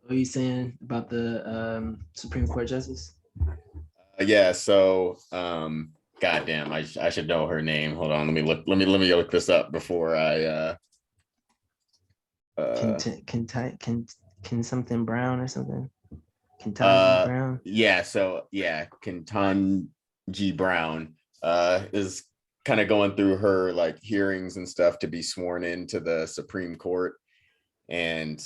What are you saying about the Supreme Court justice? Yeah, so goddamn, I should know her name. Hold on, let me look this up before I Can uh can something Brown or something? Kentanji Brown. Kentanji Brown is kind of going through her like hearings and stuff to be sworn into the Supreme Court. And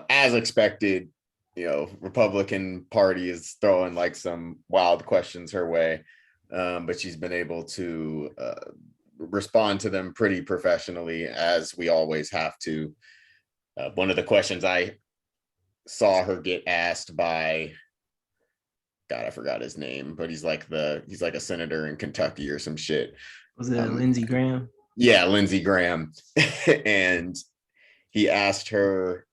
as expected, Republican Party is throwing like some wild questions her way, but she's been able to respond to them pretty professionally, as we always have to. One of the questions I saw her get asked by, God, I forgot his name, but he's like a senator in Kentucky or some shit. Was it Lindsey Graham? Yeah, Lindsey Graham. And he asked her,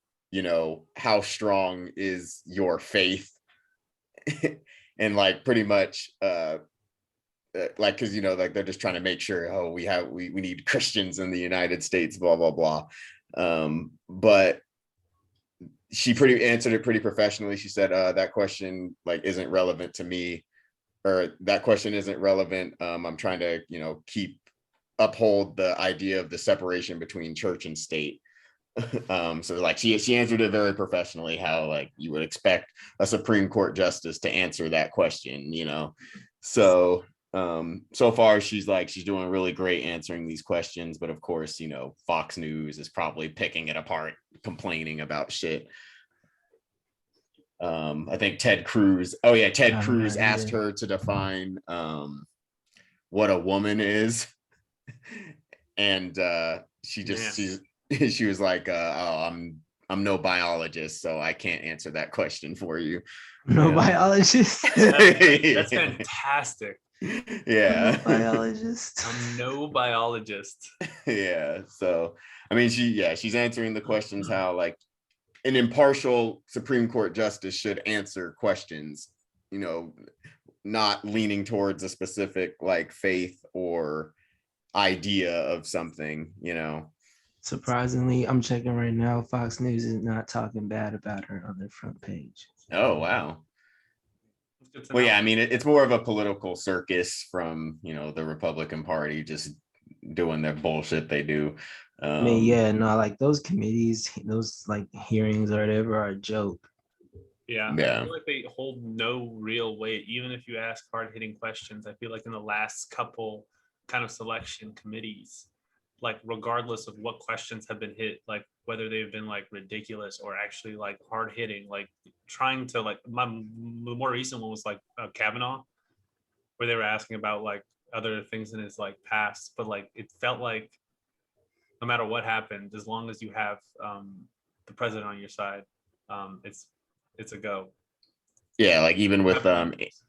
how strong is your faith? And like pretty much like, because like they're just trying to make sure, we need Christians in the United States, blah blah blah. But she answered it pretty professionally. She said, that question like isn't relevant to me, or that question isn't relevant. I'm trying to uphold the idea of the separation between church and state. So like she answered it very professionally, how like you would expect a Supreme Court justice to answer that question. So so far she's doing really great answering these questions, but of course Fox News is probably picking it apart, complaining about shit. I think Ted Cruz asked her to define what a woman is, and she was like, I'm no biologist, so I can't answer that question for you. No biologist. That's fantastic. Yeah. No biologist. I'm no biologist. Yeah. So I mean, she's answering the questions how like an impartial Supreme Court justice should answer questions, not leaning towards a specific like faith or idea of something. Surprisingly, I'm checking right now. Fox News is not talking bad about her on their front page. Oh, wow. Well, yeah, I mean, it's more of a political circus from, the Republican Party just doing their bullshit they do. I mean, like those committees, those like hearings or whatever are a joke. Yeah. I feel like they hold no real weight. Even if you ask hard-hitting questions, I feel like in the last couple kind of selection committees, like regardless of what questions have been hit, like whether they've been like ridiculous or actually like hard-hitting, like trying to like the more recent one was like Kavanaugh, where they were asking about like other things in his like past, but like it felt like no matter what happened, as long as you have the president on your side, it's a go. Yeah, like even with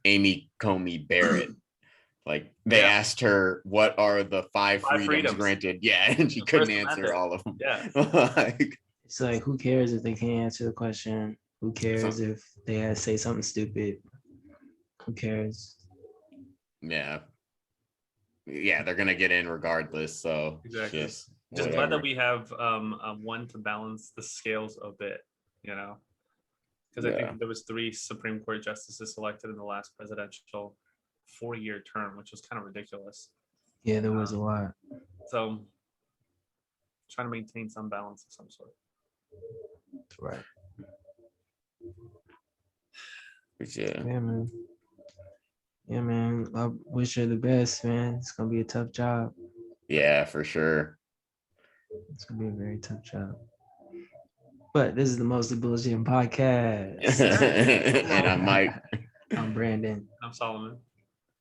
Amy Coney Barrett, like they asked her what are the five freedoms granted. Yeah, and she couldn't answer all of them. Yeah. It's like, who cares if they can't answer the question? Who cares if they say something stupid? Who cares? Yeah, they're gonna get in regardless. So exactly. Just glad that we have one to balance the scales a bit, because I think there was 3 Supreme Court justices selected in the last presidential 4-year term, which was kind of ridiculous. Yeah, there was a lot. So trying to maintain some balance of some sort. That's right. Yeah, man. I wish her the best, man. It's gonna be a tough job. Yeah, for sure. It's gonna be a very tough job. But this is the Mostly Bullshit podcast. And I'm Mike. I'm Brandon. I'm Solomon.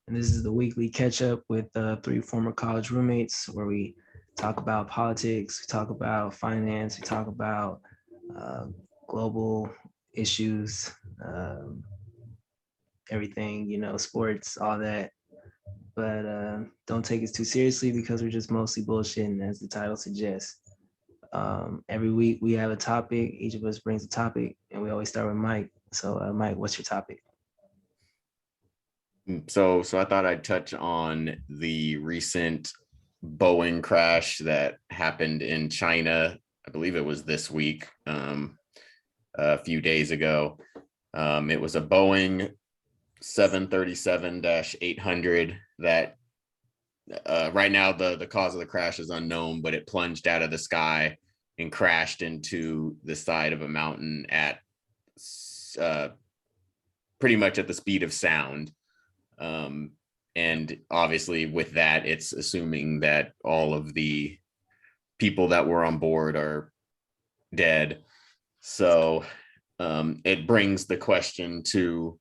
And this is the weekly catch up with 3 former college roommates, where we talk about politics, we talk about finance, we talk about global issues, everything, sports, all that. But don't take us too seriously, because we're just mostly bullshitting, as the title suggests. Every week we have a topic. Each of us brings a topic, and we always start with Mike. So Mike, what's your topic? So I thought I'd touch on the recent Boeing crash that happened in China I believe it was this week, a few days ago. It was a Boeing 737-800 that right now the cause of the crash is unknown, but it plunged out of the sky and crashed into the side of a mountain at pretty much at the speed of sound. And obviously with that, it's assuming that all of the people that were on board are dead. So it brings the question to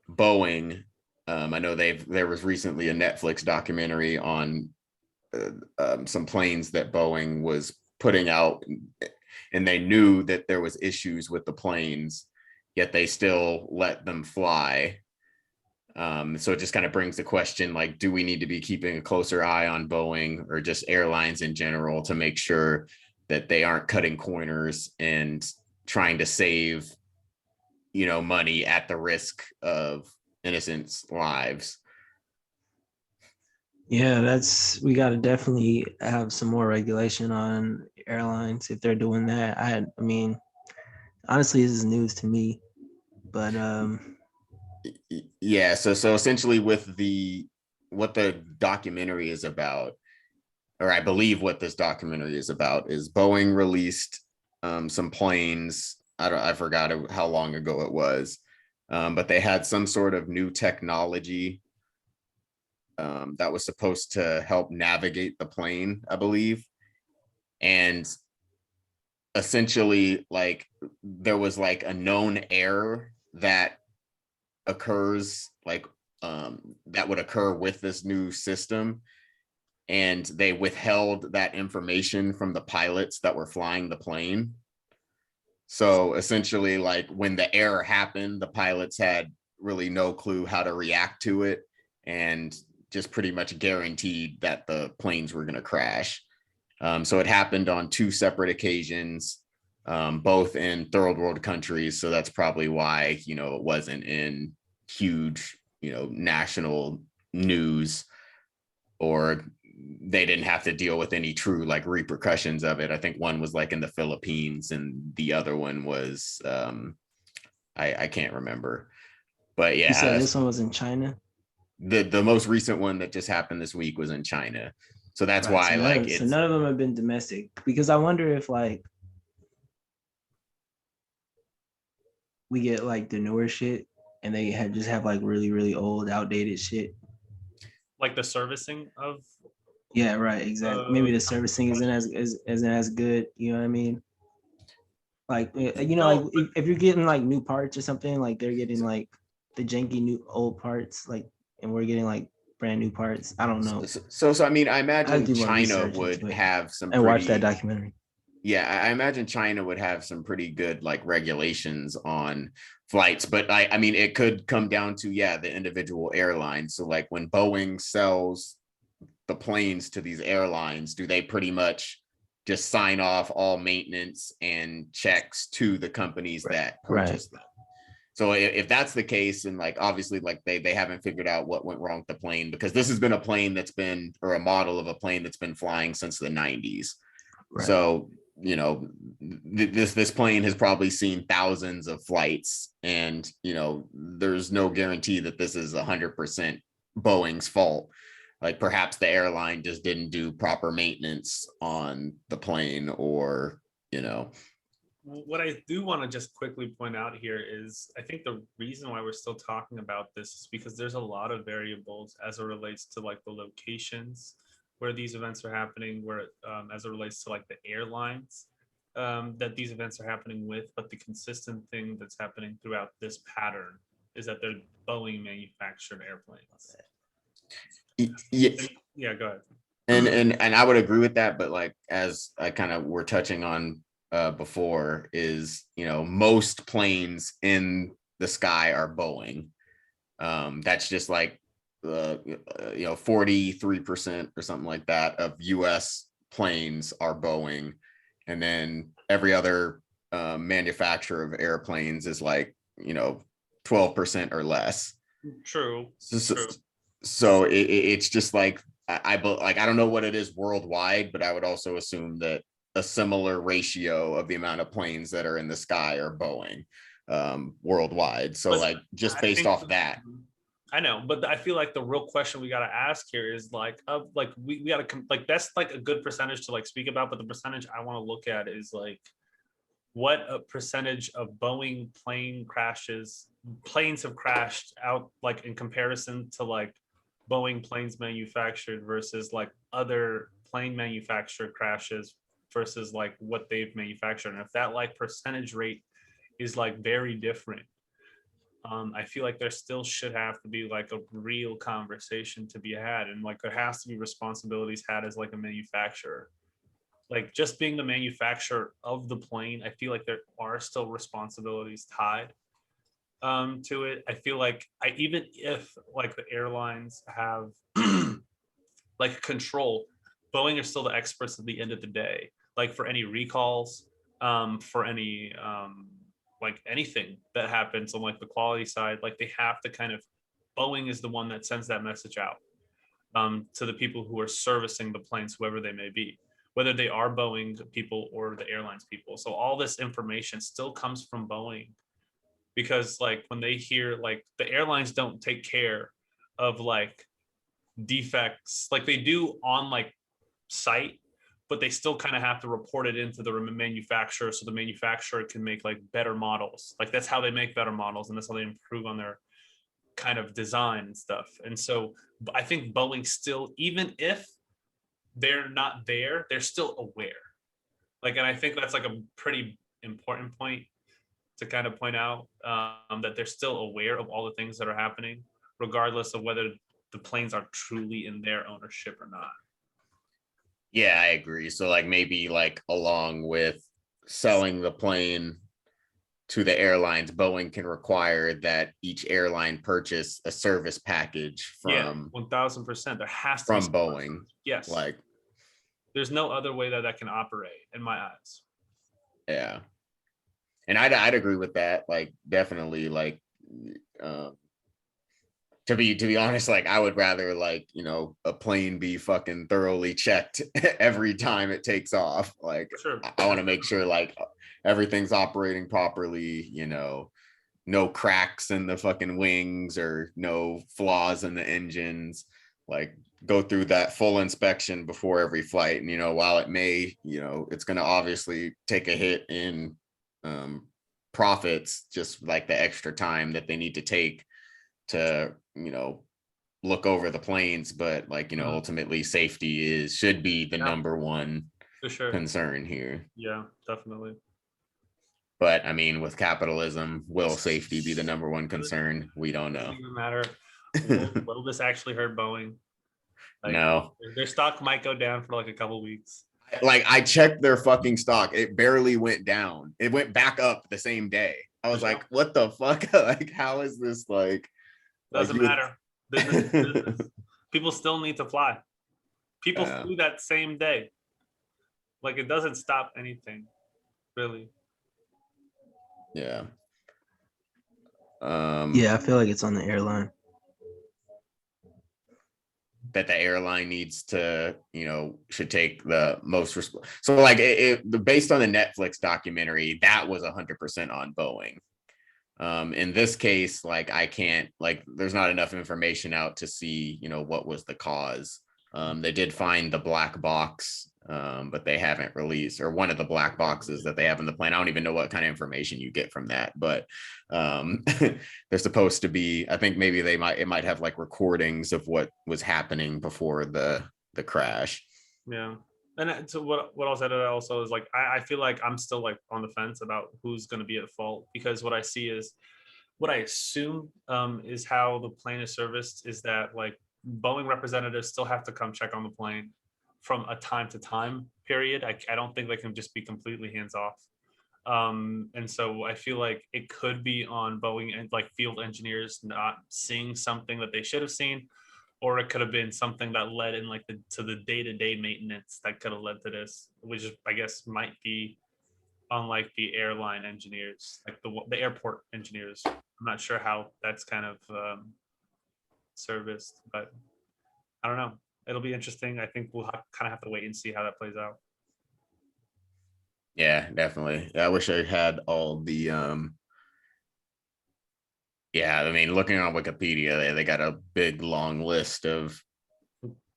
Boeing. I know there was recently a Netflix documentary on some planes that Boeing was putting out, and they knew that there was issues with the planes, yet they still let them fly. So it just kind of brings the question, like, do we need to be keeping a closer eye on Boeing or just airlines in general to make sure that they aren't cutting corners and trying to save, money at the risk of innocents' lives? Yeah, we got to definitely have some more regulation on airlines if they're doing that. I mean, honestly, this is news to me, but Yeah, so essentially with what the documentary is about, or I believe what this documentary is about, is Boeing released some planes. I forgot how long ago it was, but they had some sort of new technology that was supposed to help navigate the plane, I believe. And essentially, like, there was like a known error that occurs, like that would occur with this new system, and they withheld that information from the pilots that were flying the plane. So essentially, like, when the error happened, the pilots had really no clue how to react to it, and just pretty much guaranteed that the planes were going to crash. So it happened on two separate occasions, both in third world countries. So that's probably why, it wasn't in huge, national news, or they didn't have to deal with any true like repercussions of it. I think one was like in the Philippines and the other one was I can't remember. But you said yeah, this one was in China, the most recent one that just happened this week was in China. So that's right? why, like, So it's none of them have been domestic, because I wonder if like we get like the newer shit and they just have like really really old outdated shit. Like the servicing of Yeah, right, exactly. Maybe the servicing isn't as good. You know what I mean? Like like no, if you're getting like new parts or something, like they're getting like the janky new old parts, like, and we're getting like brand new parts. I don't know. so I mean, I I have to imagine do more China research would into it have some and watch that pretty documentary. yeah, I imagine China would have some pretty good like regulations on flights, but I mean, it could come down to, yeah, the individual airlines. So like when Boeing sells the planes to these airlines, do they pretty much just sign off all maintenance and checks to the companies Right. that Right. purchase them? So if that's the case, and like obviously like they haven't figured out what went wrong with the plane, because this has been a plane that's been, or a model of a plane that's been flying since the 90s. Right. So, this plane has probably seen thousands of flights, and there's no guarantee that this is 100% Boeing's fault. Like perhaps the airline just didn't do proper maintenance on the plane, or what I do want to just quickly point out here is I think the reason why we're still talking about this is because there's a lot of variables as it relates to like the locations where these events are happening, where as it relates to like the airlines that these events are happening with. But the consistent thing that's happening throughout this pattern is that they're Boeing manufactured airplanes. yeah, Yeah, go ahead. and I would agree with that, but like, as I kind of were touching on before, is most planes in the sky are Boeing. That's just like 43% or something like that of US planes are Boeing, and then every other manufacturer of airplanes is like 12% or less. True. So it's just like I don't know what it is worldwide, but I would also assume that a similar ratio of the amount of planes that are in the sky are Boeing worldwide. So But like just I based think off that. I know, but I feel like the real question we got to ask here is like, of like we got to like that's like a good percentage to like speak about, but the percentage I want to look at is like what a percentage of Boeing planes have crashed out like in comparison to like Boeing planes manufactured versus like other plane manufacturer crashes versus like what they've manufactured. And if that like percentage rate is like very different, I feel like there still should have to be like a real conversation to be had, and like there has to be responsibilities had as like a manufacturer. Like just being the manufacturer of the plane, I feel like there are still responsibilities tied to it. I feel like even if like the airlines have like control, Boeing are still the experts at the end of the day. Like for any recalls, for any like anything that happens on like the quality side, like they have to kind of Boeing is the one that sends that message out to the people who are servicing the planes, whoever they may be, whether they are Boeing people or the airlines people. So all this information still comes from Boeing because like when they hear like the airlines don't take care of like defects like they do on like site, but they still kind of have to report it into the manufacturer so the manufacturer can make like better models. Like that's how they make better models and that's how they improve on their kind of design and stuff. And so I think Boeing still, even if they're not there, they're still aware. Like, and I think that's like a pretty important point to kind of point out that they're still aware of all the things that are happening, regardless of whether the planes are truly in their ownership or not. Yeah, I agree. So like maybe like along with selling the plane to the airlines, Boeing can require that each airline purchase a service package from 1000%. There has to from be Boeing. Yes. Like there's no other way that can operate in my eyes. Yeah. And I'd agree with that. Like definitely like to be honest, like I would rather like, a plane be fucking thoroughly checked every time it takes off. Like sure. I want to make sure like everything's operating properly, no cracks in the fucking wings or no flaws in the engines. Like go through that full inspection before every flight. And while it may, it's going to obviously take a hit in profits, just like the extra time that they need to take to look over the planes, but like ultimately safety should be the number one for sure concern here. Yeah, definitely. But I mean, with capitalism, will safety be the number one concern? We don't know. Doesn't even matter. Will this actually hurt Boeing? Like, no, their stock might go down for like a couple weeks. Like I checked their fucking stock, it barely went down. It went back up the same day. I was like, what the fuck? Like, how is this like? Doesn't matter. Business. People still need to fly. People flew that same day. Like it doesn't stop anything, really. Yeah. Yeah, I feel like it's on the airline. That the airline needs to, should take the most so like based on the Netflix documentary, that was 100% on Boeing. In this case, like I can't, like there's not enough information out to see, what was the cause. They did find the black box, but they haven't released, or one of the black boxes that they have in the plane. I don't even know what kind of information you get from that, but they're supposed to be, I think maybe it might have like recordings of what was happening before the crash. Yeah. And so what I'll say to that also is like I feel like I'm still like on the fence about who's going to be at fault, because what I see is what I assume is how the plane is serviced is that like Boeing representatives still have to come check on the plane from a time to time period. I don't think they can just be completely hands off. And so I feel like it could be on Boeing and like field engineers not seeing something that they should have seen, or it could have been something that led in like to the day-to-day maintenance that could have led to this, which I guess might be on like the airline engineers, like the airport engineers. I'm not sure how that's kind of serviced, but I don't know. It'll be interesting. I think we'll kind of have to wait and see how that plays out. Yeah, definitely. I wish I had all the yeah, I mean, looking on Wikipedia, they got a big long list of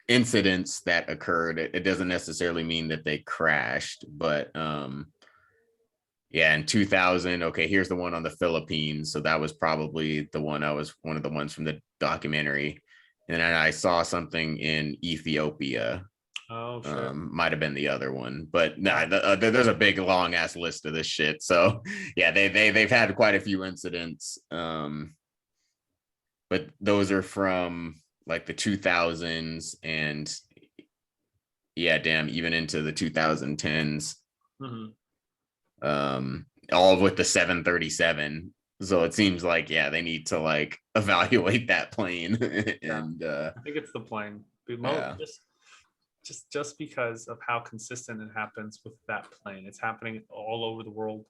incidents that occurred. It doesn't necessarily mean that they crashed, but yeah, in 2000, okay, here's the one on the Philippines. So that was probably the one, I was one of the ones from the documentary. And then I saw something in Ethiopia. Oh, sure. Might have been the other one, but no, Yeah. there's a big long ass list of this shit. So yeah, they've had quite a few incidents. But those are from like the 2000s and yeah, damn, even into the 2010s. Mhm. All with the 737. So it seems like, yeah, they need to like evaluate that plane. Yeah. And I think it's the plane. yeah. Just because of how consistent it happens with that plane. It's happening all over the world.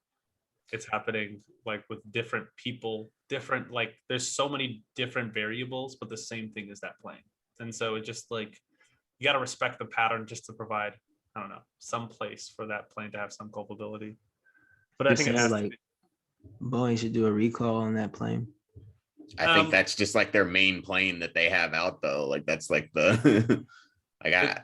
It's happening like with different people, different, like there's so many different variables, but the same thing is that plane. And so it just like you got to respect the pattern just to provide, I don't know, some place for that plane to have some culpability. But I You're think it saying has to like be. Boeing should do a recall on that plane. I think that's just like their main plane that they have out though. Like that's like the I got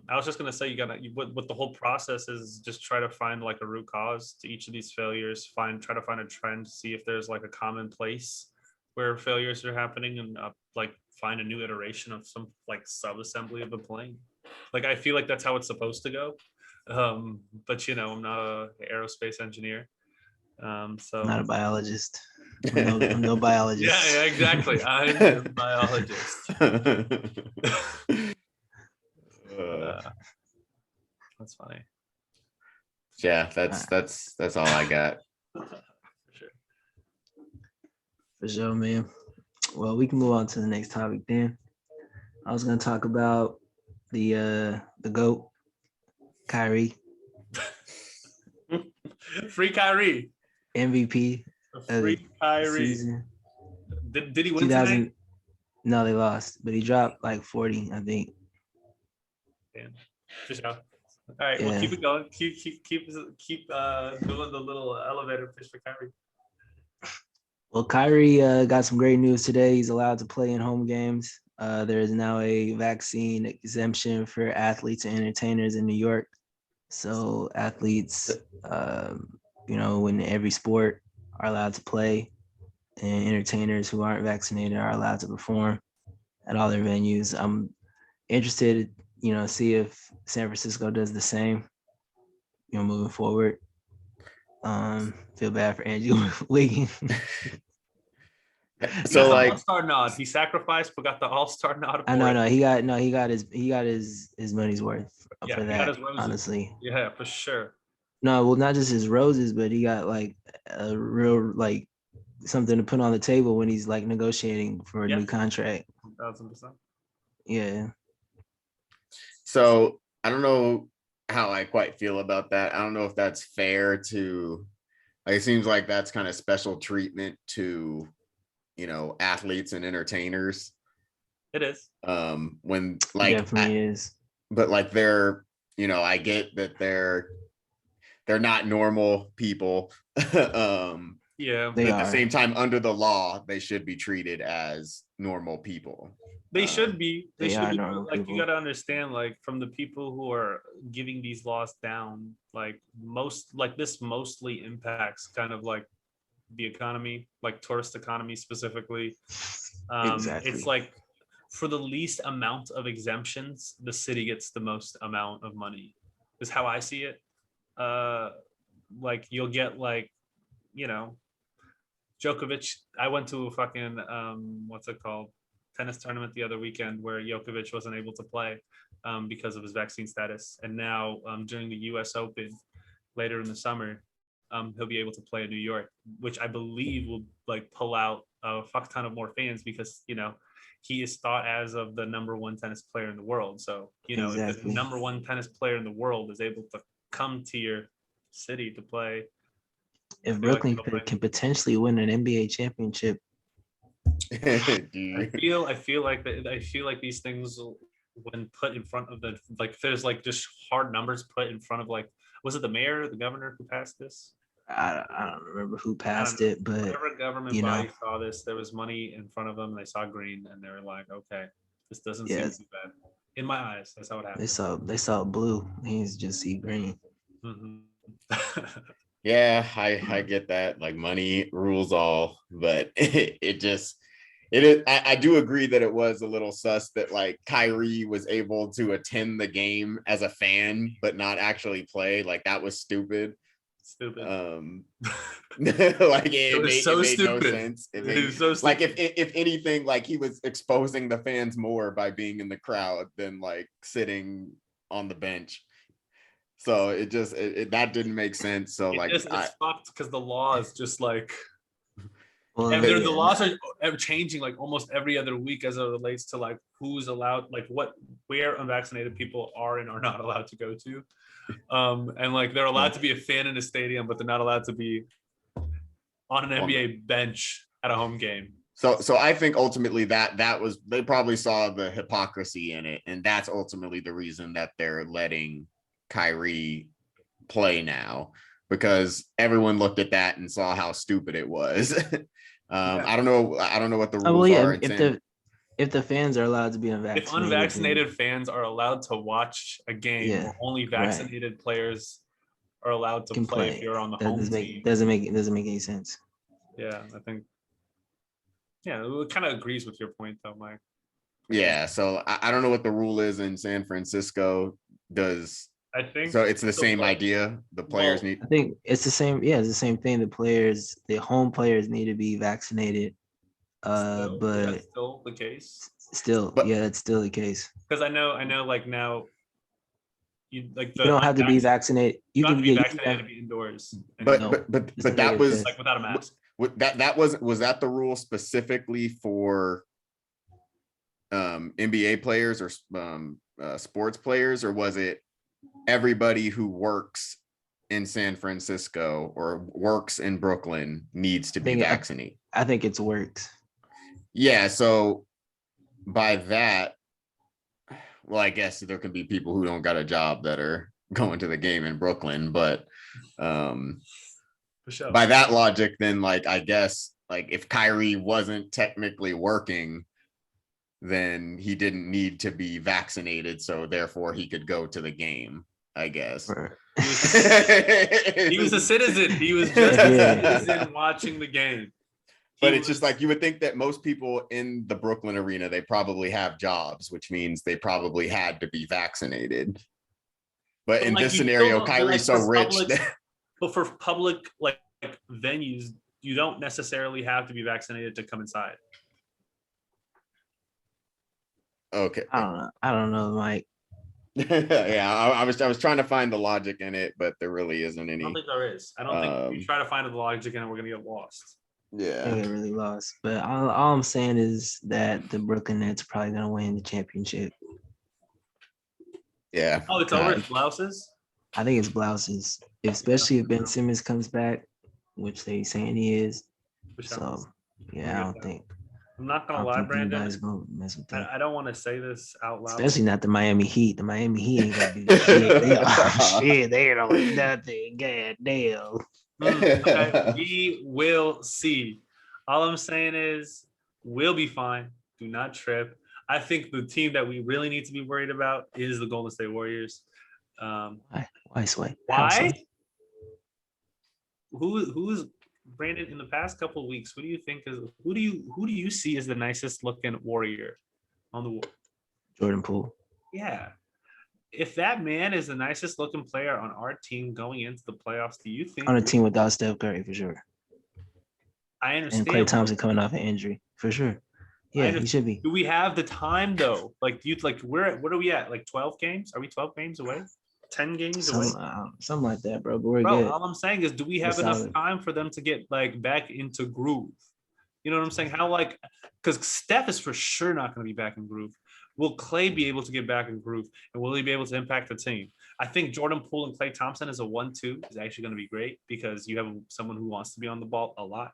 I was just gonna say you gotta what the whole process is just try to find like a root cause to each of these failures. Try to find a trend, see if there's like a common place where failures are happening, and like find a new iteration of some like sub assembly of the plane. Like I feel like that's how it's supposed to go. But you know, I'm not a aerospace engineer, I'm not a so biologist. I'm no biologist. yeah, exactly. I'm a biologist. uh, that's funny. yeah, that's all I got. Sure. For sure, man. Well, we can move on to the next topic then. I was gonna talk about the GOAT, Kyrie, Free Kyrie. MVP of the Free Kyrie. season. Did he win 2000. tonight? No, they lost, but he dropped like 40, I think. Damn. For sure. All right, well, Yeah. keep it going. Keep doing the little elevator pitch for Kyrie. Well, Kyrie got some great news today. He's allowed to play in home games. There is now a vaccine exemption for athletes and entertainers in New York. So athletes, in every sport are allowed to play, and entertainers who aren't vaccinated are allowed to perform at all their venues. I'm interested, see if San Francisco does the same, moving forward. Feel bad for Andrew Wiggins. So like all-star nod. He sacrificed but got the all-star nod. I know, no, he got his money's worth for He that. got his roses. Honestly, Yeah, for sure. no, well, not just his roses, but he got like a real like something to put on the table when he's like negotiating for a new contract. 1,000%. Yeah. So I don't know how I quite feel about that. I don't know if that's fair to like, it seems like that's kind of special treatment to, athletes and entertainers. It is. When like Definitely is. But like I get that they're not normal people. Yeah. They At are. the same time, under the law, they should be treated as normal people. They should be. They should be. normal Like people. you got to understand, like from the people who are giving these laws down, like this mostly impacts kind of like the economy, like tourist economy specifically. Exactly. It's like for the least amount of exemptions, the city gets the most amount of money. Is how I see it. Like you'll get like, Djokovic. I went to a fucking what's it called, tennis tournament the other weekend where Djokovic wasn't able to play because of his vaccine status, and now during the U.S. Open later in the summer, he'll be able to play in New York, which I believe will like pull out a fuck ton of more fans because he is thought as of the number one tennis player in the world. So Exactly. if the number one tennis player in the world is able to come to your city to play. If Brooklyn can potentially win an NBA championship, I feel like these things when put in front of the like there's like just hard numbers put in front of like Was it the mayor or the governor who passed this? I don't remember who passed know. it, but Whatever government you know, body saw this, there was money in front of them. They saw green, and they were like, "Okay, this doesn't yeah, seem too bad." In my eyes, that's how it happened. they saw blue. He's just see green. Mhm. Yeah, I get that. Like money rules all, but it just it is. I do agree that it was a little sus that like Kyrie was able to attend the game as a fan, but not actually play. Like that was stupid. Stupid. Like It was it so made no stupid. sense. It It was so like stupid. if anything, like he was exposing the fans more by being in the crowd than like sitting on the bench. So it just that didn't make sense. So like It's fucked because the law is just like, and Well, the laws are changing like almost every other week as it relates to like who's allowed, like where unvaccinated people are and are not allowed to go to. And like they're allowed to be a fan in a stadium, but they're not allowed to be on an NBA bench at a home game. So I think ultimately that was, they probably saw the hypocrisy in it, and that's ultimately the reason that they're letting Kyrie play now, because everyone looked at that and saw how stupid it was. I don't know what the rules are. If the fans are allowed to be unvaccinated, if unvaccinated fans are allowed to watch a game, where only vaccinated players are allowed to play if you're on the home team. Doesn't make any sense. Yeah, I think. Yeah, it kind of agrees with your point, though, Mike. Yeah, so I don't know what the rule is in San Francisco. I think so it's the same idea. The players need. I think it's the same. Yeah, it's the same thing. The home players need to be vaccinated. But that's still the case. Yeah, it's still the case. Because I know, like now, you don't have to be vaccinated. You can be vaccinated to be indoors. But that was like without a mask. Was that the rule specifically for NBA players or sports players, or was it everybody who works in San Francisco or works in Brooklyn needs to be vaccinated? I think it's works. Yeah, so by that, well, I guess there can be people who don't got a job that are going to the game in Brooklyn, but for sure. By that logic, then like I guess like if Kyrie wasn't technically working, then he didn't need to be vaccinated, so therefore he could go to the game, I guess. He was a citizen. He was just a citizen watching the game. But it's just like you would think that most people in the Brooklyn arena, they probably have jobs, which means they probably had to be vaccinated. But in this scenario, Kyrie's so rich. But for public like venues, you don't necessarily have to be vaccinated to come inside. Okay. I don't know, Mike. Yeah, I was trying to find the logic in it, but there really isn't any. I don't think there is. I don't think if you try to find the logic in it, we're gonna get lost. Yeah, I get really lost. But all I'm saying is that the Brooklyn Nets are probably gonna win the championship. Yeah. Oh, it's over. It's blouses. I think it's blouses, especially if Ben Simmons comes back, which they saying he is. So yeah, I don't think. I'm not gonna lie, Brandon. Gonna mess with that. I don't want to say this out loud. Especially not the Miami Heat. The Miami Heat ain't gonna do shit. They ain't on nothing. God damn. Okay, we will see. All I'm saying is we'll be fine. Do not trip. I think the team that we really need to be worried about is the Golden State Warriors. Why Sway? Why? Who's Brandon in the past couple of weeks? Who do you think is who do you see as the nicest looking Warrior on the wall? Jordan Poole. Yeah. If that man is the nicest looking player on our team going into the playoffs, do you think on a team without Steph Curry for sure? I understand. And Klay Thompson coming off an injury for sure. Yeah, he should be. Do we have the time though? Like, do you like what are we at? Like 12 games? Are we 12 games away? 10 games away? Something like that, bro. But we're good. All I'm saying is, do we have enough time for them to get like back into groove? You know what I'm saying? How like because Steph is for sure not going to be back in groove. Will Klay be able to get back in groove, and will he be able to impact the team? I think Jordan Poole and Klay Thompson as a 1-2 is actually going to be great because you have someone who wants to be on the ball a lot.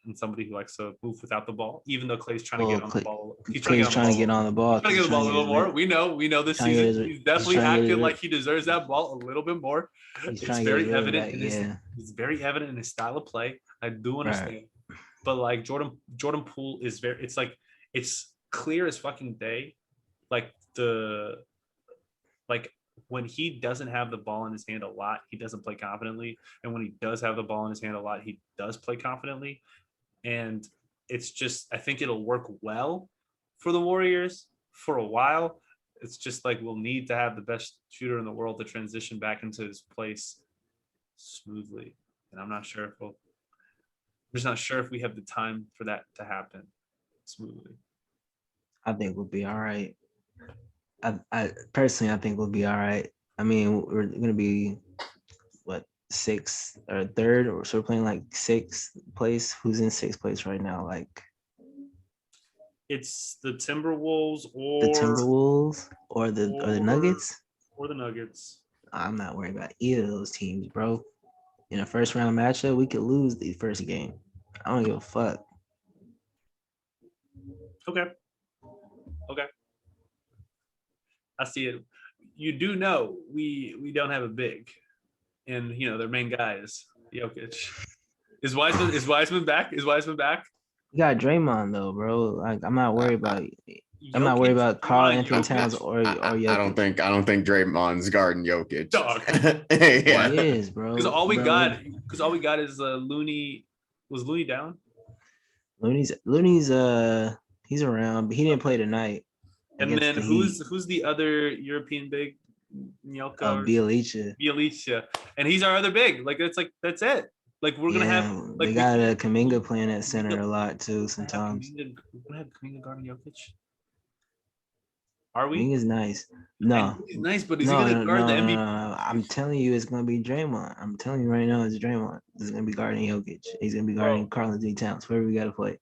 and somebody who likes to move without the ball, even though Clay's trying to get on the ball. He's trying to get on the ball. Trying to get the ball a little more. We know this season. He's definitely acting like he deserves that ball a little bit more. It's very evident. It's very evident in his style of play. I do understand. Right. But like Jordan Poole is it's clear as fucking day. Like when he doesn't have the ball in his hand a lot, he doesn't play confidently. And when he does have the ball in his hand a lot, he does play confidently. And it's just, I think it'll work well for the Warriors for a while. It's just like we'll need to have the best shooter in the world to transition back into his place smoothly. And I'm just not sure if we have the time for that to happen smoothly. I think we'll be all right. I personally, I think we'll be all right. I mean, we're going to be, sixth or third, or so we're playing like sixth place. Who's in sixth place right now? Like, it's the Timberwolves or the Nuggets. Or the Nuggets. I'm not worried about either of those teams, bro. In a first round matchup, we could lose the first game. I don't give a fuck. Okay. I see it. You do know we don't have a big, and their main guy is Jokic. Is Wiseman back? Is Wiseman back? You got Draymond though, bro. Like I'm not worried about. I'm not worried about Karl Anthony Towns or Jokic. I don't think Draymond's guarding Jokic. Dog. Yeah. He is, bro. Because all we got is Looney. Was Looney down? Looney's he's around, but he didn't play tonight. And then who's the other European big? Bielica. And he's our other big. Like that's it. Like we're gonna have they got a Kuminga playing at center a lot too sometimes. We're gonna have Kuminga guarding Jokic. Are we? Kuminga's nice. No, he's nice, but he's gonna guard the MVP. No. I'm telling you, it's gonna be Draymond. I'm telling you right now, it's Draymond. He's gonna be guarding Jokic. He's gonna be guarding Karl Anthony Towns. Whoever we gotta play.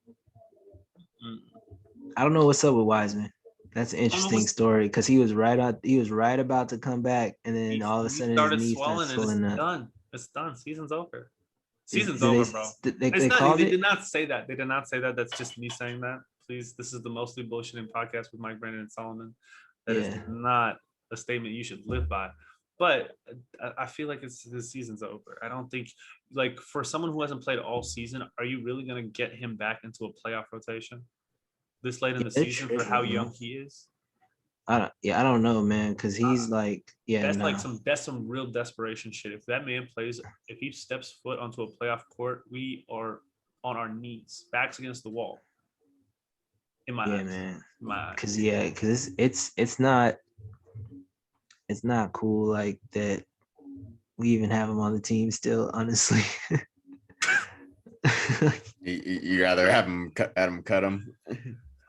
I don't know what's up with Wiseman. That's an interesting story because he was right about to come back, and then all of a sudden his knee started swelling up. It's done. Season's over. Season's over, bro. They did not say that. They did not say that. That's just me saying that. Please, this is the Mostly Bullshitting podcast with Mike Brandon and Solomon. That is not a statement you should live by. But I feel like the season's over. I don't think, like, for someone who hasn't played all season, are you really going to get him back into a playoff rotation this late in the season for how young he is? I don't know, man, because he's that's some real desperation shit. If that man plays, if he steps foot onto a playoff court, we are on our knees, backs against the wall. In my eyes. Man, because it's not cool like that. We even have him on the team still, honestly. You rather have him cut him?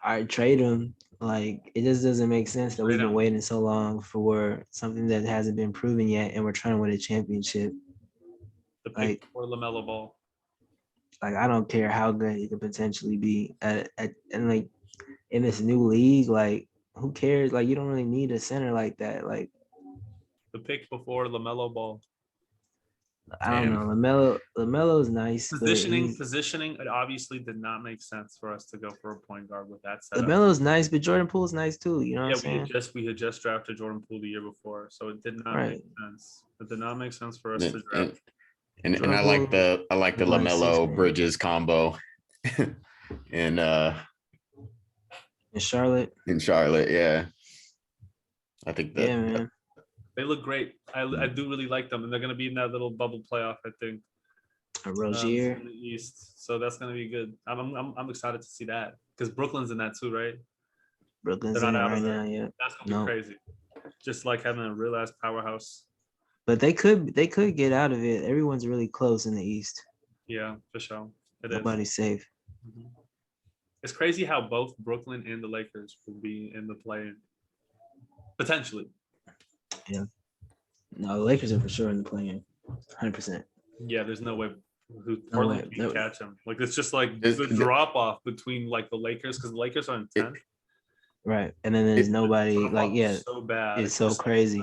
I trade him. Like, it just doesn't make sense that we've been waiting so long for something that hasn't been proven yet, and we're trying to win a championship. The pick for LaMelo Ball. Like, I don't care how good he could potentially be, and like in this new league, like, who cares? Like, you don't really need a center like that. Like, the pick before LaMelo Ball. I don't know. LaMelo's nice. Positioning, it obviously did not make sense for us to go for a point guard with that setup. LaMelo's nice, but Jordan Poole's nice too. You know what I'm saying? We had just drafted Jordan Poole the year before, so it did not make sense. It did not make sense for us to draft. And I like the LaMelo Bridges combo. in Charlotte. In Charlotte, yeah. I think that. Yeah, man. They look great. I do really like them, and they're going to be in that little bubble playoff, I think. A Rozier in the East, so that's going to be good. I'm excited to see that because Brooklyn's in that too, right? Brooklyn's in it right now, yeah. That's going to be crazy. Just like having a real ass powerhouse. But they could get out of it. Everyone's really close in the East. Yeah, for sure. Nobody's safe. Mm-hmm. It's crazy how both Brooklyn and the Lakers will be in the play-in. Potentially. Yeah. No, the Lakers are for sure in the play-in. 100%. Yeah, there's no way Portland can catch them. Like, it's just like the drop-off between, like, the Lakers, because the Lakers are in 10th. Right. And then there's nobody, like, so bad. It's so crazy.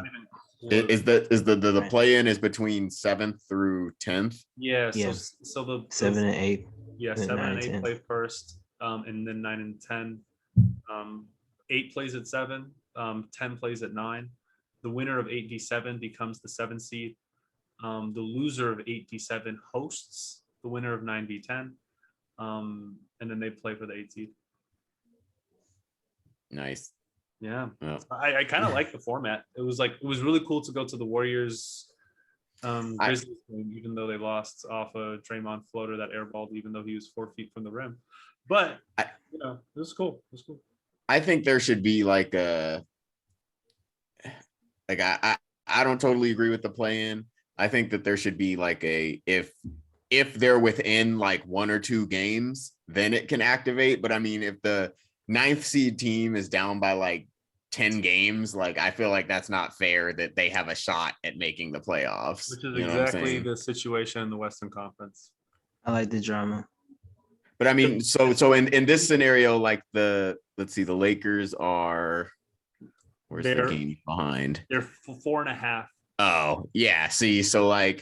Is the play-in is between 7th through 10th? Yeah. So the 7 and 8. Yeah, Then 7 9 and and 8 10. play first, and then 9 and 10. 8 plays at 7, 10 plays at 9. The winner of 8v7 becomes the 7 seed. The loser of 8v7 hosts the winner of 9v10, and then they play for the 8 seed. Nice. Yeah, Oh. I kind of like the format. It was really cool to go to the Warriors Grizzlies game, even though they lost off a Draymond floater that airballed, even though he was 4 feet from the rim. But it was cool. It was cool. I think there should be like a I don't totally agree with the play-in. I think that there should be like a if they're within like 1 or 2 games, then it can activate. But I mean, if the 9th seed team is down by like 10 games, like I feel like that's not fair that they have a shot at making the playoffs. Which is you know what I'm exactly saying? the situation in the Western Conference. I like the drama. But I mean, so in this scenario, like let's see, the Lakers are where's the game behind? They're 4.5. Oh, yeah. See, so like,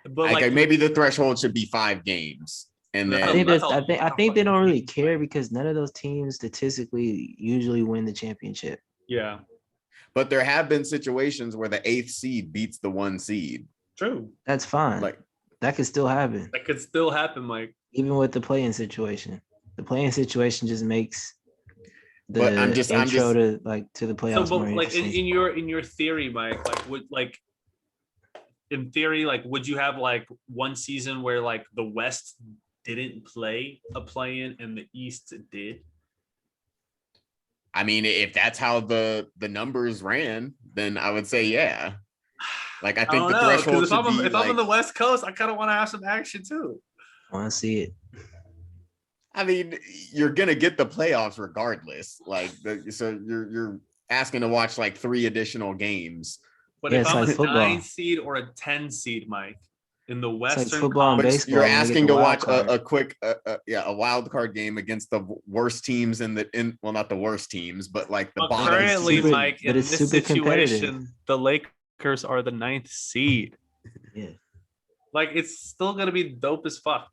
but like maybe the threshold should be 5 games. And then I think they don't really care because none of those teams statistically usually win the championship. Yeah. But there have been situations where the 8th seed beats the 1 seed. True. That's fine. Like that could still happen. That could still happen, Mike. Even with the play-in situation. The play-in situation just makes the but I'm just to the playoffs. So, more like in interesting. your theory, Mike, in theory, like would you have like one season where like the West didn't play a play-in and the East did? I mean, if that's how the numbers ran, then I would say yeah. Like I think the threshold if I'm on the West Coast, I kind of want to have some action too. I want to see it. I mean, you're gonna get the playoffs regardless. Like, so you're asking to watch like 3 additional games. But if I'm a 9 seed or a 10 seed, Mike, in the Western football and baseball, you're asking to watch a quick, a wild card game against the worst teams well, not the worst teams, but like the bottom. Currently, Mike, in this situation, the Lakers are the 9th seed. Yeah, like it's still gonna be dope as fuck.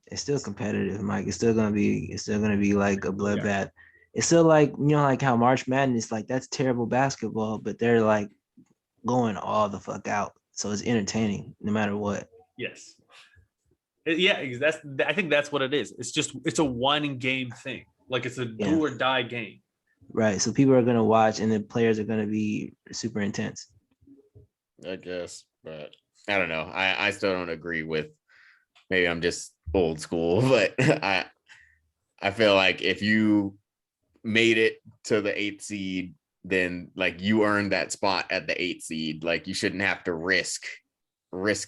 It's still competitive, Mike. It's still gonna be like a bloodbath. Yeah. It's still like like how March Madness, like that's terrible basketball, but they're like going all the fuck out, so it's entertaining no matter what. Yes. Yeah, I think that's what it is. It's a 1 game thing. Like it's a do or die game. Right. So people are gonna watch, and the players are gonna be super intense. I guess, but I don't know. I still don't agree with. Maybe I'm just old school, but I feel like if you made it to the 8th seed, then like you earned that spot at the 8th seed. Like you shouldn't have to risk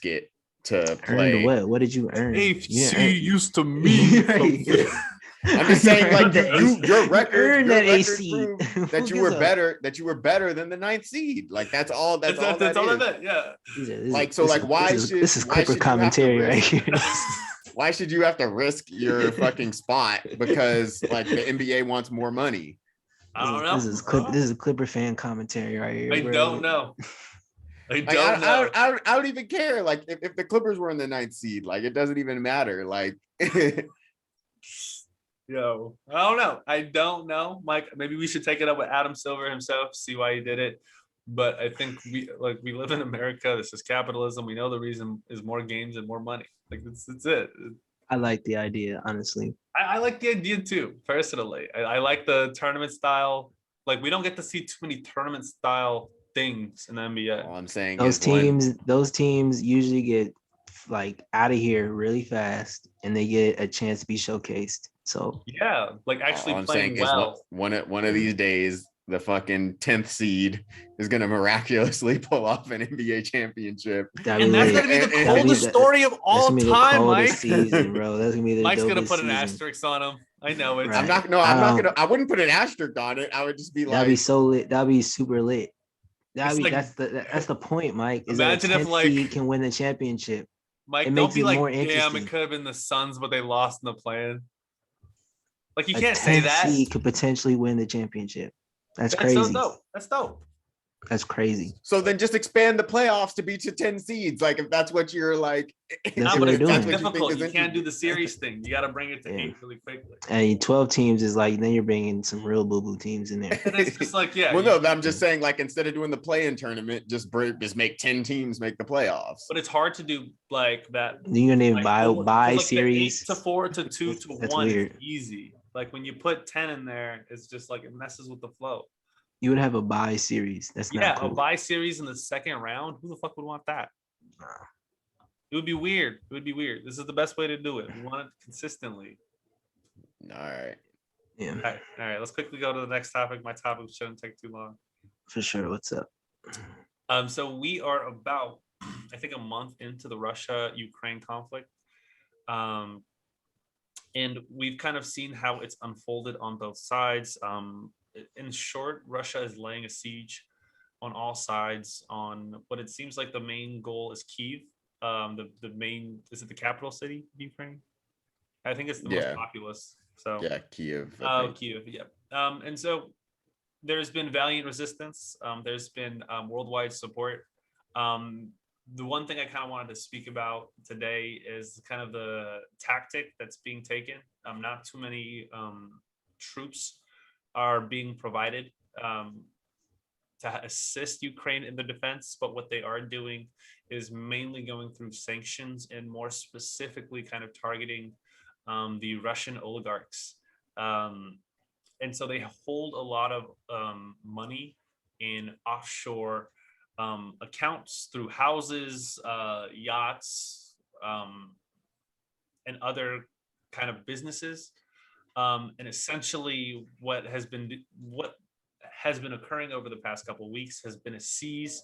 it to play. What did you earn? 8th seed used to mean I'm just saying, like your record that proved that you were better. That you were better than the 9th seed. Like that's all. That's all of it. Yeah. This is Clipper commentary right here. Why should you have to risk your fucking spot because like the NBA wants more money? I don't know. This is Clipper fan commentary right here. I don't know. I don't even care. Like if the Clippers were in the 9th seed, like it doesn't even matter. Like. Yo, I don't know, Mike. Maybe we should take it up with Adam Silver himself, see why he did it. But I think we live in America. This is capitalism. We know the reason is more games and more money. Like that's it. I like the idea, honestly. I like the idea too, personally. I like the tournament style. Like we don't get to see too many tournament style things in the NBA. All I'm saying those teams usually get like out of here really fast, and they get a chance to be showcased. So yeah, like actually playing well. One of these days, the fucking 10th seed is gonna miraculously pull off an NBA championship, and that's gonna be the coldest story of all time, Mike. Season, bro. That's gonna be the Mike's gonna put season. an asterisk on him. I know it. Right. I'm not gonna. I wouldn't put an asterisk on it. I would just be like, that'd be so lit. That'd be super lit. That's the point, Mike. Is imagine that if like seed can win the championship. Mike, it don't be like, damn, it could have been the Suns, but they lost in the play-in. Like you can't say that. Seed could potentially win the championship. That's crazy. So dope. That's dope. That's crazy. So then just expand the playoffs to be to 10 seeds. Like if that's what you're like, That's No, what but they're it's doing. difficult. You is can't do the interesting. series thing. You got to bring it to Yeah. 8 really quickly. And 12 teams is like, then you're bringing some real boo-boo teams in there. And it's just like, yeah. Well, no, I'm just saying, like, instead of doing the play-in tournament, just make 10 teams make the playoffs. But it's hard to do like that. You're gonna Like, buy like series. 8-4 to 2-1 weird. is easy. Like when you put 10 in there, it's just like it messes with the flow. You would have a buy series. That's not cool. A buy series in the second round. Who the fuck would want that? It would be weird. It would be weird. This is the best way to do it. We want it consistently. All right. Yeah. All right. Let's quickly go to the next topic. My topic shouldn't take too long. For sure. What's up? So we are about, I think, a month into the Russia-Ukraine conflict. And we've kind of seen how it's unfolded on both sides. In short, Russia is laying a siege on all sides on what it seems like the main goal is Kyiv. The main, is it the capital city of Ukraine? I think it's the most populous. So yeah, Kyiv. Kyiv, yeah. And so there's been valiant resistance. There's been worldwide support. The one thing I kind of wanted to speak about today is kind of the tactic that's being taken. Not too many troops are being provided to assist Ukraine in the defense, but what they are doing is mainly going through sanctions and more specifically kind of targeting the Russian oligarchs. And so they hold a lot of money in offshore accounts through houses, yachts, and other kind of businesses. And essentially what has been occurring over the past couple of weeks has been a seize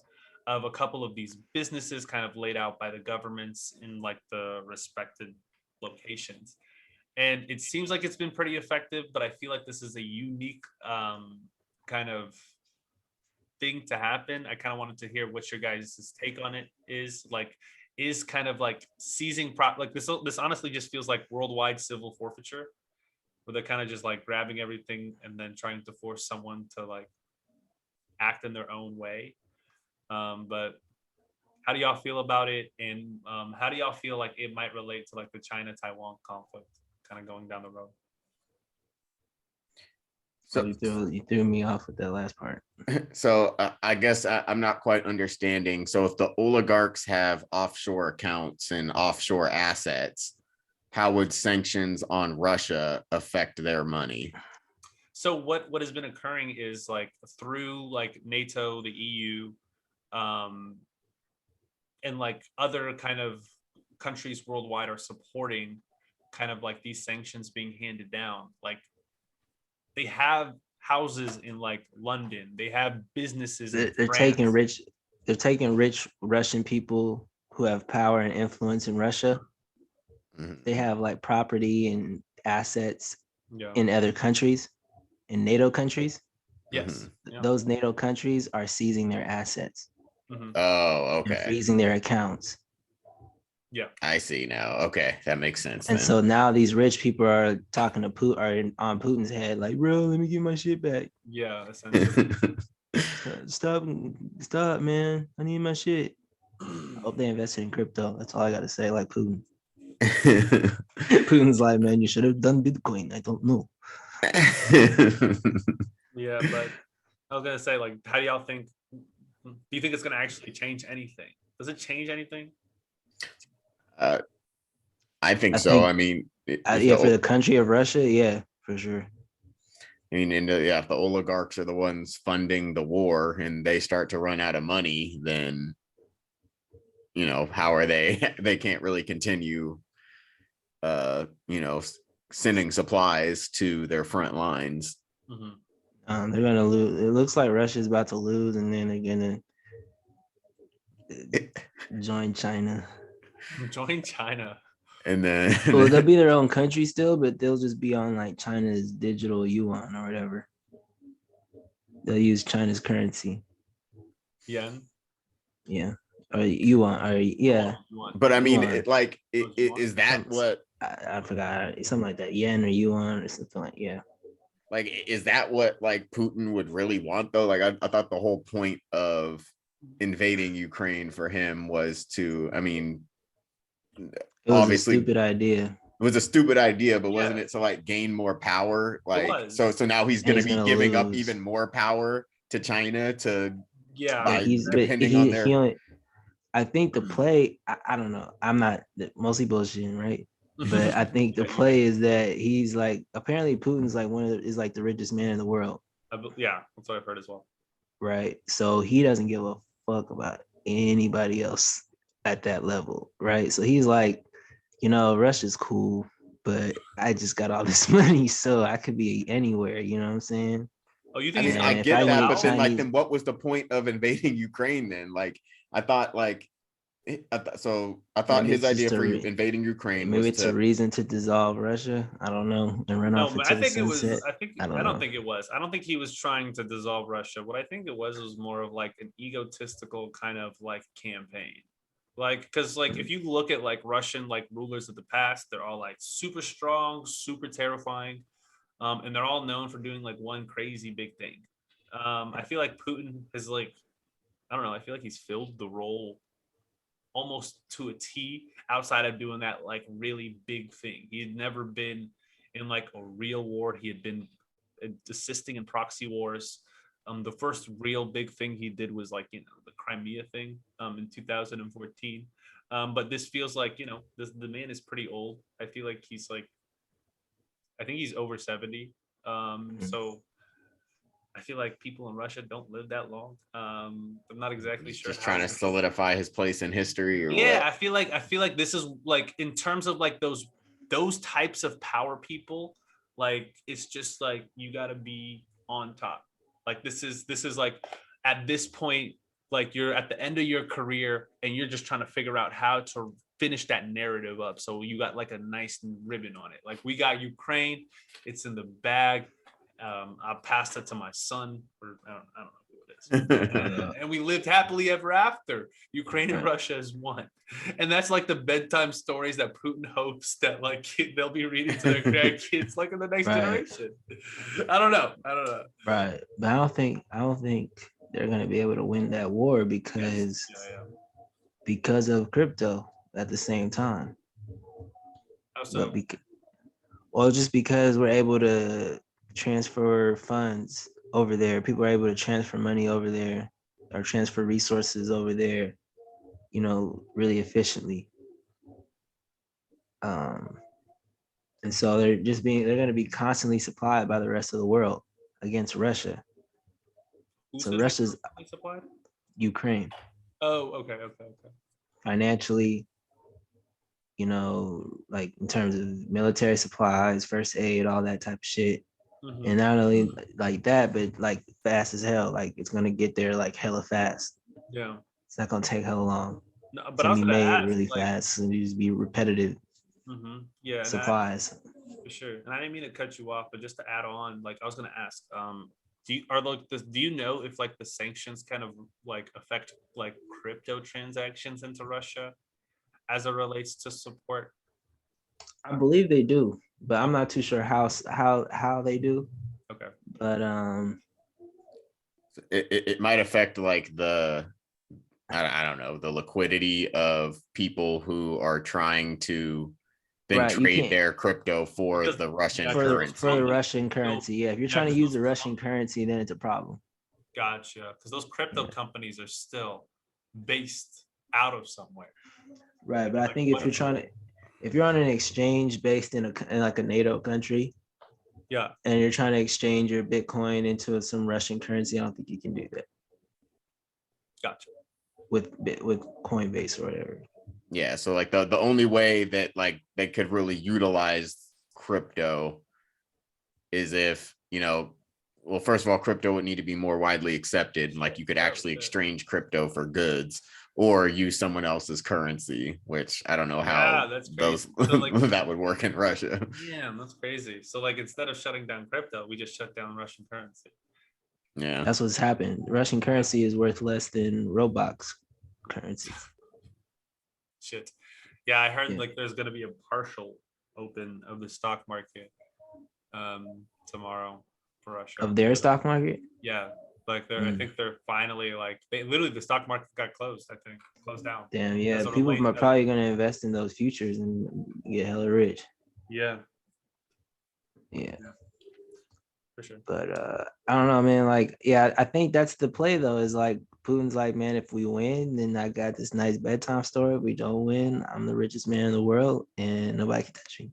of a couple of these businesses kind of laid out by the governments in like the respected locations. And it seems like it's been pretty effective, but I feel like this is a unique kind of thing to happen. I kind of wanted to hear what your guys' take on it is. Like, is kind of like seizing like this honestly just feels like worldwide civil forfeiture, where they're kind of just like grabbing everything and then trying to force someone to like act in their own way. But how do y'all feel about it? And how do y'all feel like it might relate to like the China-Taiwan conflict kind of going down the road? So you threw me off with that last part. So I guess I'm not quite understanding. So if the oligarchs have offshore accounts and offshore assets, how would sanctions on Russia affect their money? So what has been occurring is like through like NATO, the EU, and like other kind of countries worldwide are supporting kind of like these sanctions being handed down. Like they have houses in like London, they have businesses. They're taking rich Russian people who have power and influence in Russia. Mm-hmm. They have like property and assets in other countries, in NATO countries. Yes. Mm-hmm. Those NATO countries are seizing their assets. Mm-hmm. Oh, okay. And freezing their accounts. Yeah, I see now. Okay, that makes sense. And so now these rich people are talking to Putin, are on Putin's head, like, bro, let me get my shit back. Yeah, essentially. Stop, man. I need my shit. I hope they invested in crypto. That's all I gotta say. Like Putin. Putin's like, man, you should have done Bitcoin. I don't know. Yeah, but I was gonna say, like, how do y'all think? Do you think it's gonna actually change anything? Does it change anything? I think so. I mean, for the country of Russia, yeah, for sure. I mean, if the oligarchs are the ones funding the war and they start to run out of money, then how are they? They can't really continue, sending supplies to their front lines. Mm-hmm. They're gonna lose. It looks like Russia's about to lose, and then they're gonna join China. Join China. And then well, they'll be their own country still, but they'll just be on like China's digital yuan or whatever. They'll use China's currency. Yen. Yeah. Or yuan. Or yeah. But I mean, is that what? I forgot, something like that. Yen or yuan or something like, yeah. like, is that what like Putin would really want though? Like I thought the whole point of invading Ukraine for him was to, I mean, It was a obviously stupid idea. it was a stupid idea, but wasn't Yeah. it to like gain more power? Like, was. so now he's And going to he's be gonna giving up lose. even more power to China to Yeah. But by he's but depending on he their. only. I think the play. I don't know. I'm not mostly bullshitting, right? But I think the play is that he's like apparently Putin's like is like the richest man in the world, Yeah, that's what I've heard as well. right? So he doesn't give a fuck about anybody else at that level, right? So he's like, Russia's cool, but I just got all this money, so I could be anywhere. You know what I'm saying? Oh, you I think mean, he's I gonna If I get bail that, need but out? then like, Chinese, then what was the point of invading Ukraine then? Like, I thought like, I thought maybe his it's just idea a for invading Ukraine maybe was it's a to. reason to dissolve Russia. I don't know, and run No, off but I into the think it was. sunset. I I don't don't know. think it was. I don't think he was trying to dissolve Russia. What I think it was more of like an egotistical kind of like campaign. Like, because like if you look at like Russian like rulers of the past, they're all like super strong, super terrifying, and they're all known for doing like one crazy big thing. I feel like Putin is like, I don't know. I feel like he's filled the role almost to a T outside of doing that like really big thing. He had never been in like a real war. He had been assisting in proxy wars. The first real big thing he did was like, the Crimea thing in 2014. But this feels like, the man is pretty old. I feel like I think he's over 70. So I feel like people in Russia don't live that long. I'm not exactly He's sure just how. trying to solidify his place in history, or Yeah, what? I feel like this is like in terms of like those types of power people, like it's just like you got to be on top. Like this is like at this point, like you're at the end of your career and you're just trying to figure out how to finish that narrative up. So you got like a nice ribbon on it. Like we got Ukraine, it's in the bag. I passed it to my son, or I don't know who it is. And we lived happily ever after. Ukraine and Russia is one, and that's like the bedtime stories that Putin hopes that like they'll be reading to their grandkids like in the next Right. generation. I don't know. Right. But I don't think they're gonna be able to win that war because Yeah. because of crypto at the same time. How so? Well, just because we're able to transfer funds over there, people are able to transfer money over there or transfer resources over there, really efficiently. Um, and so they're going to be constantly supplied by the rest of the world against Russia. Who So says they're Russia's constantly supplied? Ukraine Oh, okay. financially, like in terms of military supplies, first aid, all that type of shit. Mhm. And not only like that, but like fast as hell. Like it's gonna get there like hella fast. Yeah. It's not gonna take hella long. No, It's but I gonna was be gonna made ask, really like, fast and just be repetitive yeah, and supplies. for sure. And I didn't mean to cut you off, but just to add on, like, I was gonna ask, do you know if like the sanctions kind of like affect like crypto transactions into Russia as it relates to support? I believe they do, but I'm Okay. not too sure how they do. Okay. But It might affect like the, I don't know, the liquidity of people who are trying to then right, you trade can't their crypto for Because the Russian yeah, for the because those for the currency. companies Russian don't. currency. Yeah, if you're Yeah, trying to because use those the Russian currency, then it's a problem. gotcha. Because those crypto Yeah. companies are still based out of somewhere. Right, but I Like, think what if if you're on an exchange based in like a NATO country, yeah. and you're trying to exchange your Bitcoin into some Russian currency, I don't think you can do that Gotcha. with Coinbase or whatever. Yeah, so like the only way that like they could really utilize crypto is if, well, first of all, crypto would need to be more widely accepted, and like you could actually exchange crypto for goods or use someone else's currency, which I don't know Yeah, how that's those crazy. So like, that would work in Russia. damn, that's crazy. So like, instead of shutting down crypto, we just shut down Russian currency. Yeah. That's what's happened. Russian currency is worth less than Roblox currency. Shit. Yeah, I heard Yeah. like there's gonna be a partial open of the stock market tomorrow. for Russia. Of their stock market? Yeah, like I think they're finally like the stock market got closed. I think closed down. Damn, yeah. As a People relate- are probably gonna invest in those futures and get hella rich. Yeah, Yeah. for sure. But I don't know, man. Like, yeah, I think that's the play though, is like Putin's like, man, if we win, then I got this nice bedtime story. If we don't win, I'm the richest man in the world and nobody can touch me.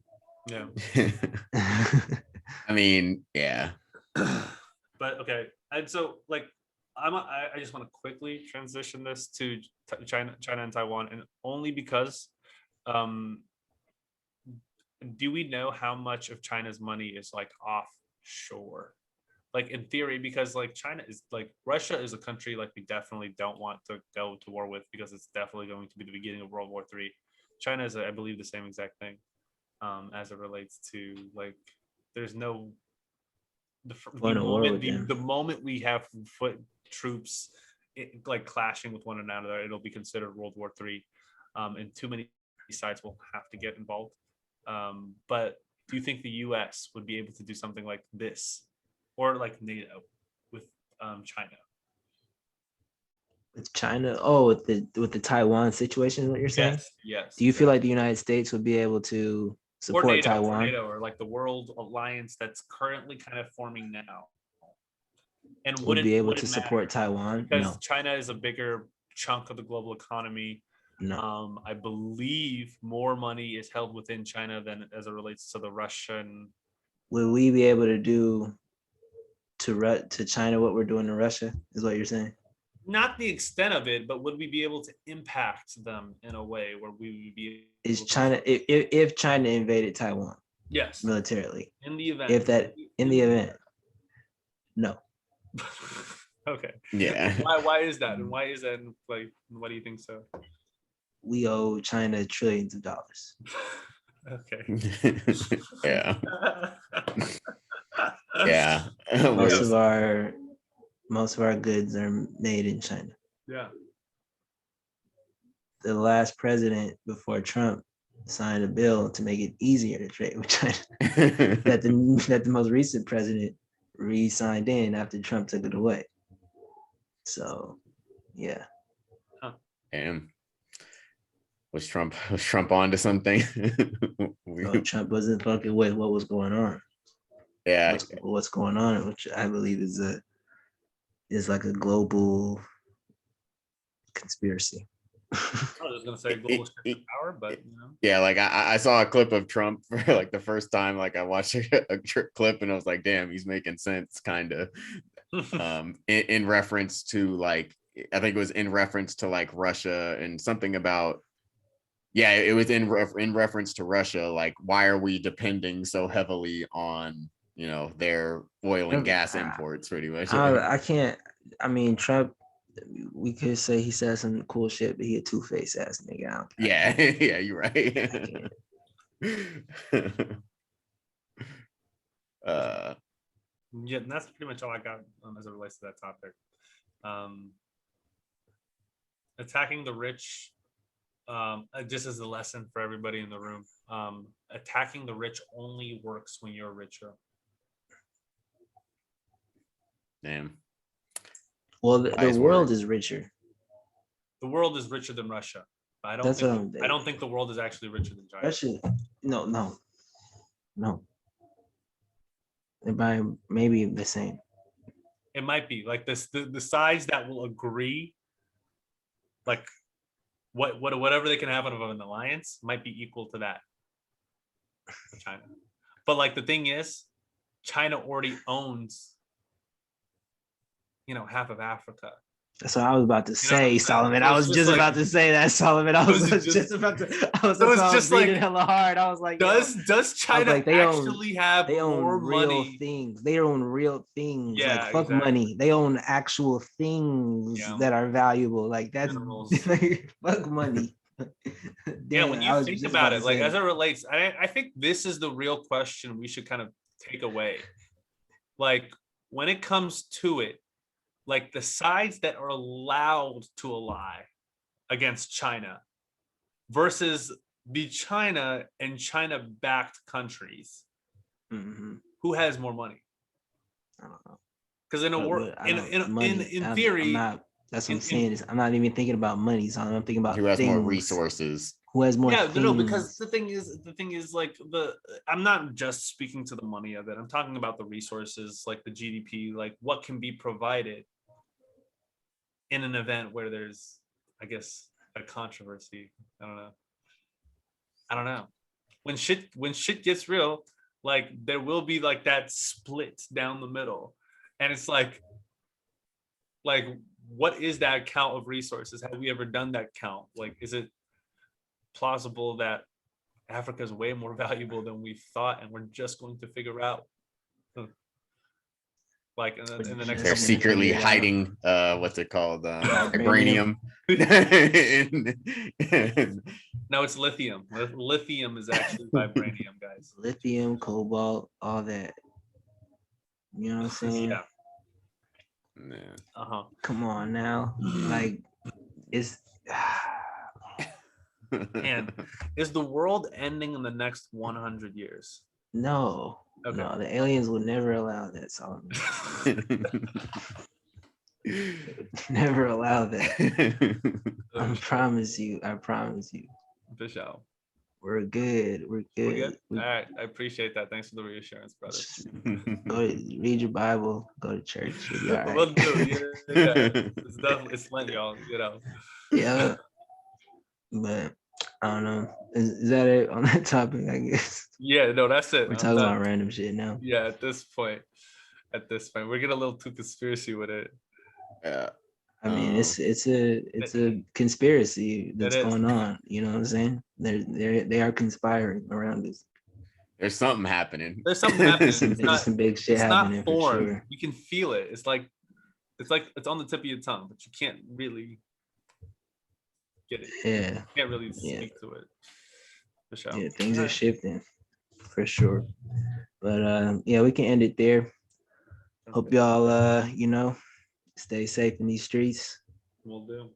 Yeah. I mean, yeah. But okay, and so like I just want to quickly transition this to China and Taiwan, and only because do we know how much of China's money is like offshore? Like in theory, because like China is like Russia is a country like we definitely don't want to go to war with, because it's definitely going to be the beginning of World War III. China is, I believe, the same exact thing as it relates to like there's no the moment we have foot troops like clashing with one another, it'll be considered World War III, and too many sides will have to get involved. But do you think the U.S. would be able to do something like this, or like NATO with China? With China, with the Taiwan situation, what you're saying? Yes. Do you feel like the United States would be able to support NATO, Taiwan? or NATO, or like the world alliance that's currently kind of forming now, and would be able to support Taiwan? Because no. China is a bigger chunk of the global economy. No. I believe more money is held within China than as it relates to the Russian. Would we be able to do to China what we're doing to Russia? Is what you're saying? Not the extent of it, but would we be able to impact them in a way where we would be? Is China if China invaded Taiwan? Yes. Militarily. In the event. In the event. No. Okay. Yeah. Why is that? And why is that? Like, why do you think so? We owe China trillions of dollars. Okay. Yeah. Yeah. Most of our goods are made in China. Yeah. The last president before Trump signed a bill to make it easier to trade with China. that the most recent president re-signed in after Trump took it away. So, yeah. Damn. Was Trump on to something? Trump wasn't fucking with what was going on. Yeah. What's going on, which I believe is like a global conspiracy. I was just gonna say global power, but you know. Yeah, like I saw a clip of Trump for like the first time. Like I watched a clip and I was like, damn, he's making sense, kind of. In reference to like, I think it was in reference to like Russia and something about. Yeah, it was in reference to Russia. Like, why are we depending so heavily on their oil and gas imports? Pretty much. I can't. I mean, Trump. We could say he said some cool shit, but he a two-faced ass nigga. Yeah, yeah, you're right. Yeah, and that's pretty much all I got as it relates to that topic. Attacking the rich, just as a lesson for everybody in the room, attacking the rich only works when you're richer. Damn. Well, the world is richer. The world is richer than Russia. I don't think the world is actually richer than China. Russia, no. It maybe the same. It might be like this. The sides that will agree, like whatever they can have out of an alliance, might be equal to that for China. But like the thing is, China already owns, half of Africa. That's what I was about to say, Solomon. I was just about to say that, Solomon. I was just about to. I was just reading hella hard. I was like, does China actually have more money? Things. They own real things. Yeah, like fuck money. They own actual things that are valuable. Like that's fuck money. Yeah, when you think about it, like as it relates, I think this is the real question we should kind of take away. Like when it comes to it, like the sides that are allowed to ally against China versus the China and China-backed countries, who has more money? I don't know. Because in a world, in theory, that's what I'm saying. I'm not even thinking about money. So I'm thinking about who has things. more resources. Who has more? Yeah, things. no, because the thing is like I'm not just speaking to the money of it. I'm talking about the resources, like the GDP, like what can be provided in an event where there's, I guess, a controversy. I don't know. When shit gets real, like there will be like that split down the middle, and it's like what is that count of resources? Have we ever done that count? Like, is it plausible that Africa is way more valuable than we thought, and we're just going to figure out, like in the next. They're secretly hiding, what's it called, vibranium. No, it's lithium. Lithium is actually vibranium, guys. Lithium, cobalt, all that. You know what I'm saying? Yeah. Yeah. Come on now, like it's. And is the world ending in the next 100 years? No. Okay. No, the aliens would never allow that, Solomon. Never allow that. I promise you. For sure. We're good. We're good? All right. I appreciate that. Thanks for the reassurance, brother. Go read your Bible. Go to church. You'll be all right. We'll do. Yeah. It's Lent, y'all. You know. Yeah. But I don't know. Is that it on that topic? I guess. Yeah. No, that's it. We're talking about random shit now. Yeah. At this point, we're getting a little too conspiracy with it. Yeah. I mean, it's a conspiracy that's going on. You know what I'm saying? They are conspiring around us. There's something happening. There's some big shit happening. It's not formed. For sure. You can feel it. It's like it's on the tip of your tongue, but you can't really get it. Yeah. You can't really speak to it. For sure. Yeah, things are shifting for sure. But yeah, we can end it there. Hope y'all stay safe in these streets. Will do.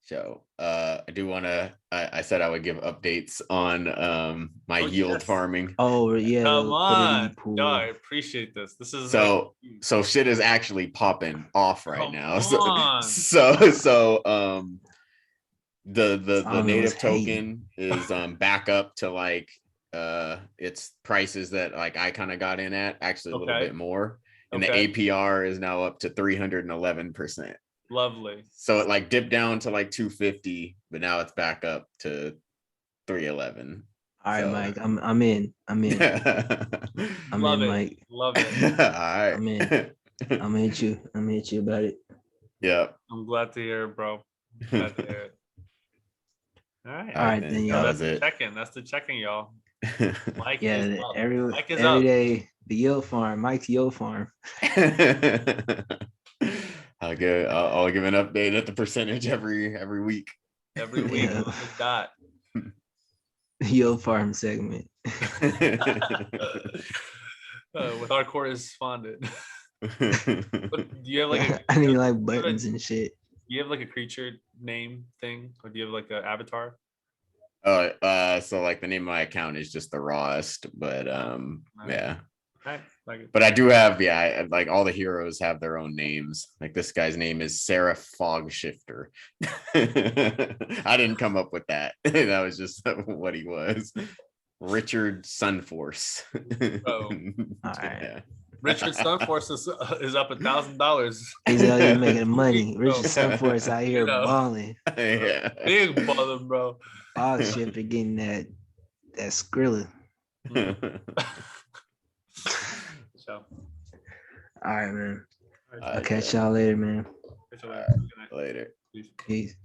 So I do want to, I said I would give updates on my yield farming. Oh yeah. Come on. No, I appreciate this. This is so shit is actually popping off right now. So the native token is back up to like its prices that like I kind of got in at, actually a little bit more. And the APR is now up to 311%. Lovely. So it like dipped down to like 250, but now it's back up to 311. All right, Mike. I'm in. I'm in, Mike. Love it. All right. I'm in. I'm gonna hit you about it. Yeah. I'm glad to hear it, bro. Glad to hear it. All right, then y'all. That's the check-in, y'all. Mike is up. Every up. day, the yield farm, Mike's yield farm. I'll give an update at the percentage every week. Every week, Yeah. dot. Yield farm segment. With our correspondent. Do you have like I need like buttons and shit. Do you have like a creature name thing, or do you have like an avatar? So like the name of my account is just the rawest, but yeah. Right. Like but I do have like all the heroes have their own names. Like this guy's name is Sarah Fog Shifter. I didn't come up with that. That was just what he was. Richard Sunforce. Oh, all right. Yeah. Richard Sunforce is up $1,000. He's out here making money. Richard Sunforce out here balling. Yeah. Big balling, bro. Fog Shifter getting that Skrilla. So. All right, man. I'll catch y'all later, man. Later. Peace. Peace.